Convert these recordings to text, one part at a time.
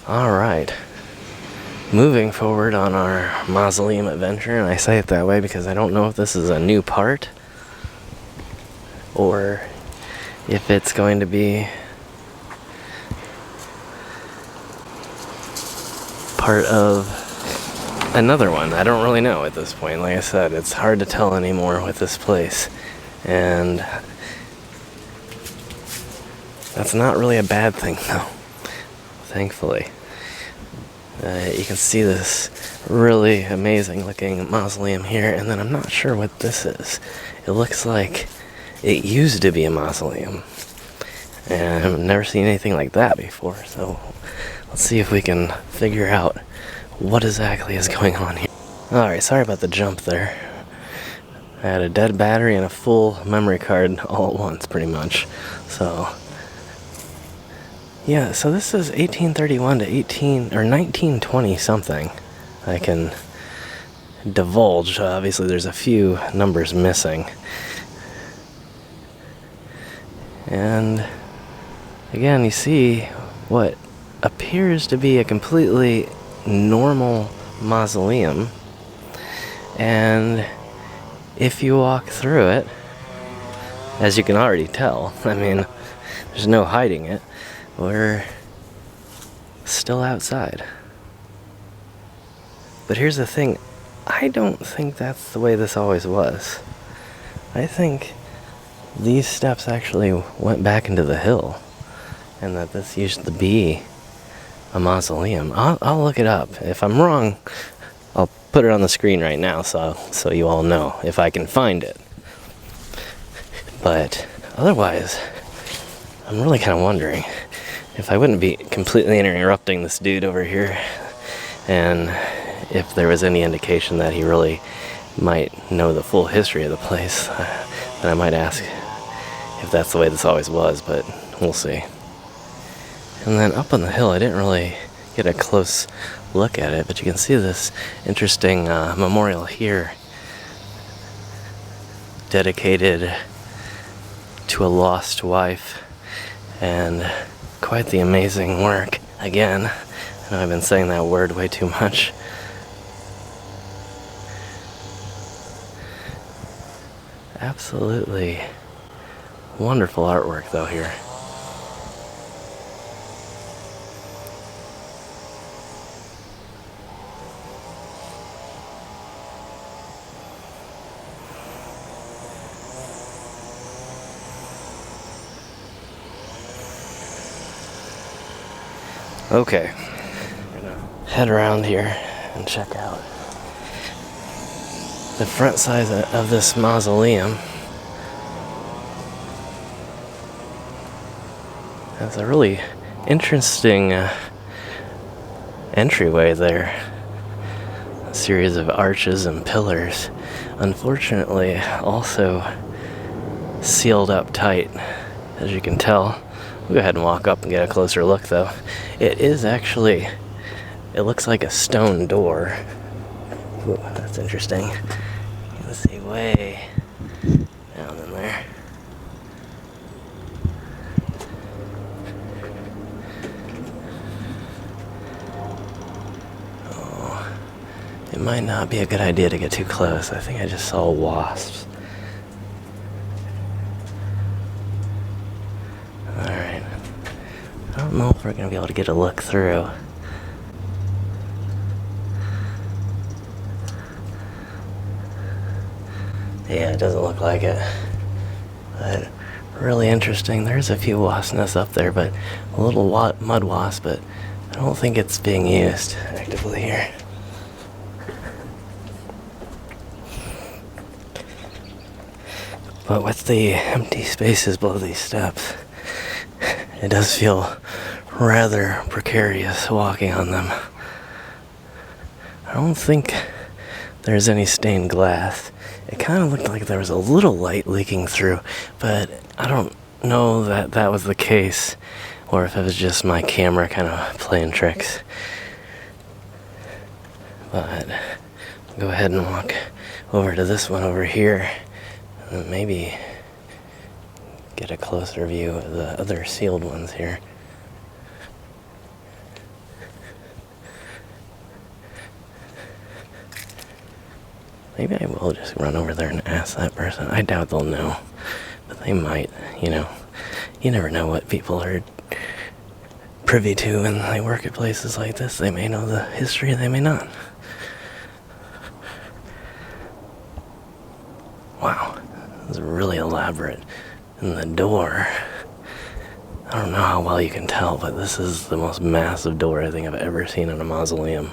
Alright. Moving forward on our mausoleum adventure, and I say it that way because I don't know if this is a new part or if it's going to be part of another one. I don't really know at this point. Like I said, it's hard to tell anymore with this place. And that's not really a bad thing, though, thankfully. You can see this really amazing looking mausoleum here, and then I'm not sure what this is. It looks like it used to be a mausoleum, and I've never seen anything like that before, so let's see if we can figure out what exactly is going on here. Alright, sorry about the jump there. I had a dead battery and a full memory card all at once, pretty much. So yeah, so this is 1831 to 1920 something. I can divulge. Obviously, there's a few numbers missing. And again, you see what appears to be a completely normal mausoleum. And if you walk through it, as you can already tell, I mean, there's no hiding it. We're still outside. But here's the thing, I don't think that's the way this always was. I think these steps actually went back into the hill, and that this used to be a mausoleum. I'll look it up. If I'm wrong, I'll put it on the screen right now so you all know if I can find it. But otherwise, I'm really kind of wondering if I wouldn't be completely interrupting this dude over here, and if there was any indication that he really might know the full history of the place, then I might ask if that's the way this always was, but we'll see. And then up on the hill, I didn't really get a close look at it, but you can see this interesting memorial here dedicated to a lost wife, and quite the amazing work. Again, I know I've been saying that word way too much. Absolutely wonderful artwork though here. Okay, I'm gonna head around here and check out the front side of this mausoleum. That's a really interesting entryway there. A series of arches and pillars. Unfortunately, also sealed up tight, as you can tell. We'll go ahead and walk up and get a closer look, though. It is actually, it looks like a stone door. Ooh, that's interesting. Let's see, way down in there. Oh, it might not be a good idea to get too close. I think I just saw wasps. Alright. I don't know if we're going to be able to get a look through. Yeah, it doesn't look like it. But really interesting. There's a few wasp nests up there, but a little mud wasp, but I don't think it's being used actively here. But with the empty spaces below these steps, it does feel rather precarious walking on them. I don't think there's any stained glass. It kind of looked like there was a little light leaking through, but I don't know that that was the case, or if it was just my camera kind of playing tricks. But I'll go ahead and walk over to this one over here, and maybe get a closer view of the other sealed ones here. Maybe I will just run over there and ask that person. I doubt they'll know, but they might, you know. You never know what people are privy to when they work at places like this. They may know the history, they may not. Wow, it's really elaborate. And the door, I don't know how well you can tell, but this is the most massive door I think I've ever seen in a mausoleum.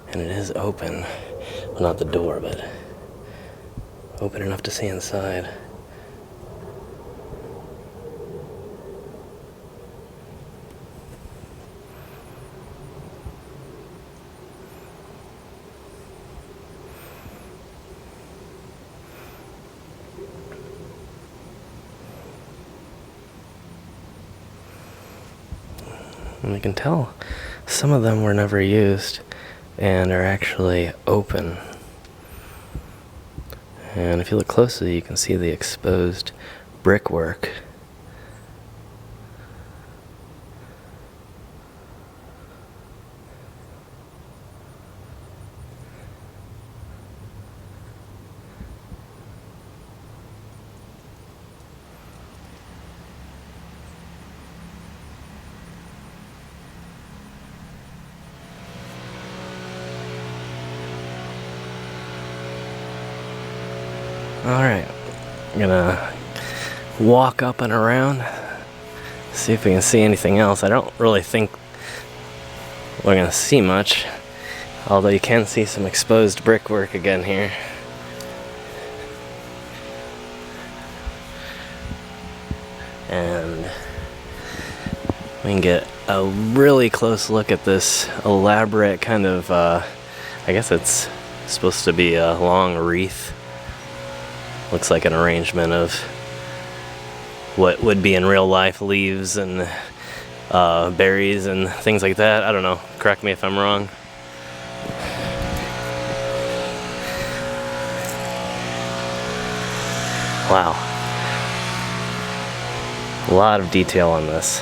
And it is open. Well, not the door, but open enough to see inside. And you can tell some of them were never used and are actually open. And if you look closely, you can see the exposed brickwork. Alright, I'm gonna walk up and around, see if we can see anything else. I don't really think we're gonna see much, although you can see some exposed brickwork again here. And we can get a really close look at this elaborate kind of, I guess it's supposed to be a long wreath. Looks like an arrangement of what would be in real life leaves and berries and things like that. I don't know. Correct me if I'm wrong. Wow. A lot of detail on this.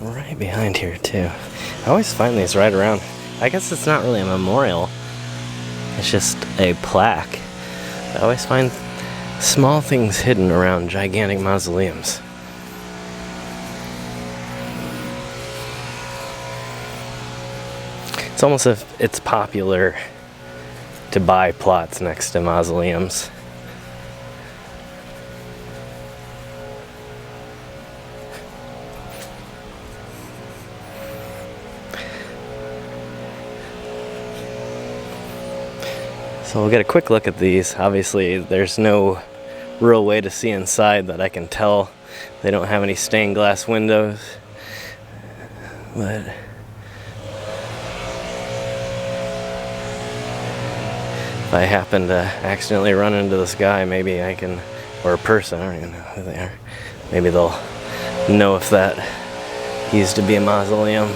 Right behind here too. I always find these right around. I guess it's not really a memorial. It's just a plaque. I always find small things hidden around gigantic mausoleums. It's almost as if it's popular to buy plots next to mausoleums. So we'll get a quick look at these. Obviously, there's no real way to see inside that I can tell. They don't have any stained glass windows. But if I happen to accidentally run into this guy, maybe I can, or a person, I don't even know who they are. Maybe they'll know if that used to be a mausoleum.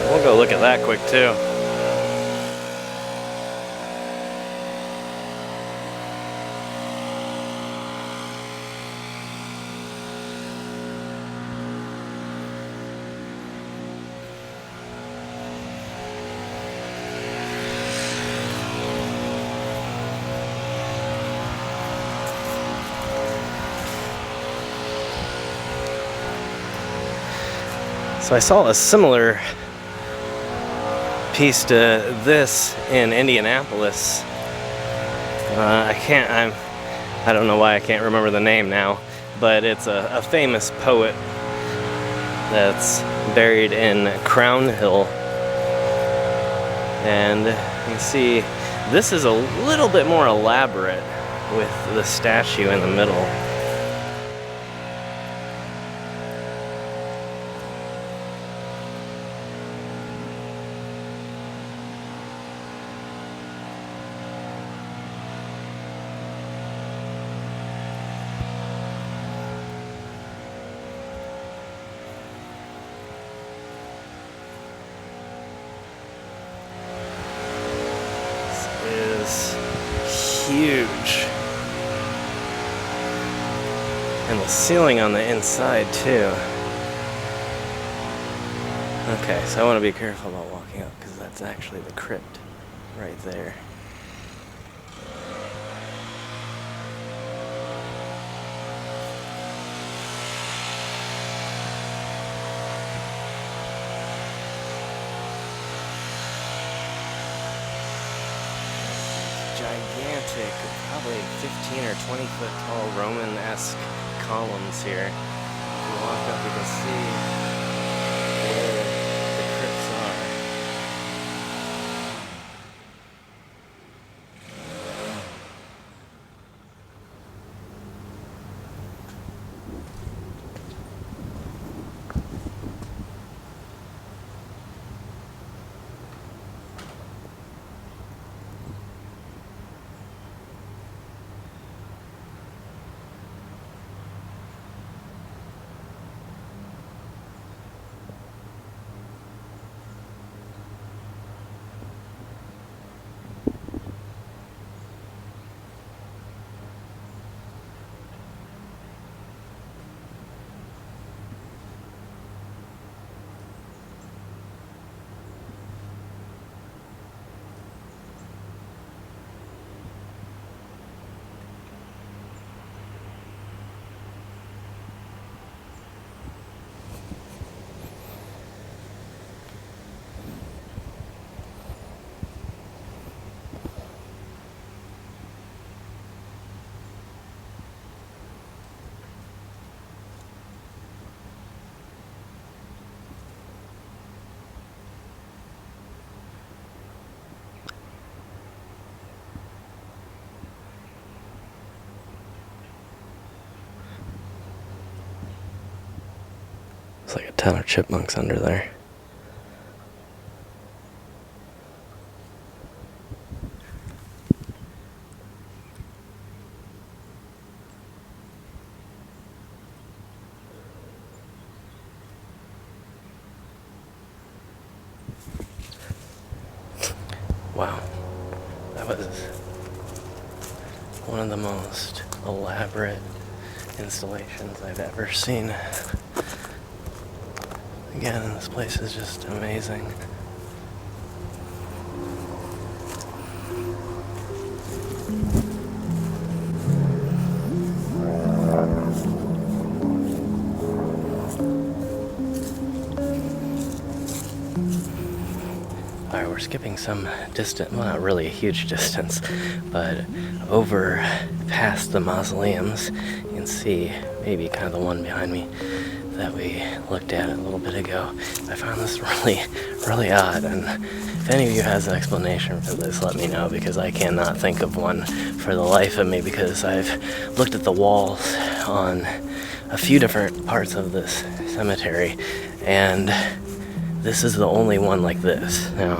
We'll go look at that quick too. So I saw a similar piece to this in Indianapolis. I don't know why I can't remember the name now, but it's a famous poet that's buried in Crown Hill. And you can see this is a little bit more elaborate with the statue in the middle. Is huge, and the ceiling on the inside too. Okay, so I want to be careful about walking up because that's actually the crypt right there. Gigantic, probably 15 or 20 foot tall Roman-esque columns here. If you walk up, you can see where the crypts are. It's like a ton of chipmunks under there. Wow, that was one of the most elaborate installations I've ever seen. Again, this place is just amazing. Alright, we're skipping some distance, well, not really a huge distance, but over past the mausoleums. You can see maybe kind of the one behind me that we looked at a little bit ago. I found this really odd, and if any of you has an explanation for this, let me know, because I cannot think of one for the life of me, because I've looked at the walls on a few different parts of this cemetery, and this is the only one like this. Now,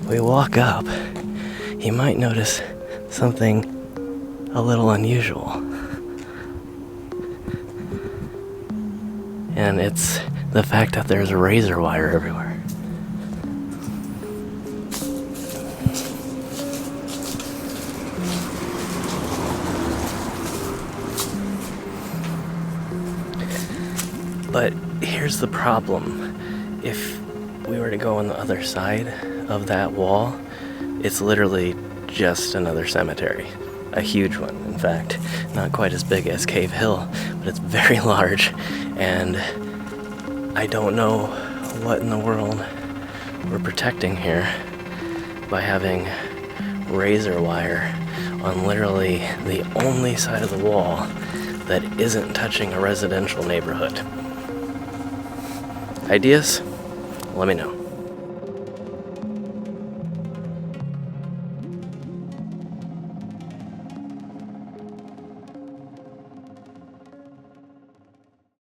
we walk up, you might notice something a little unusual. And it's the fact that there's razor wire everywhere. But here's the problem. If we were to go on the other side of that wall, it's literally just another cemetery. A huge one, in fact. Not quite as big as Cave Hill, but it's very large. And I don't know what in the world we're protecting here by having razor wire on literally the only side of the wall that isn't touching a residential neighborhood. Ideas? Let me know.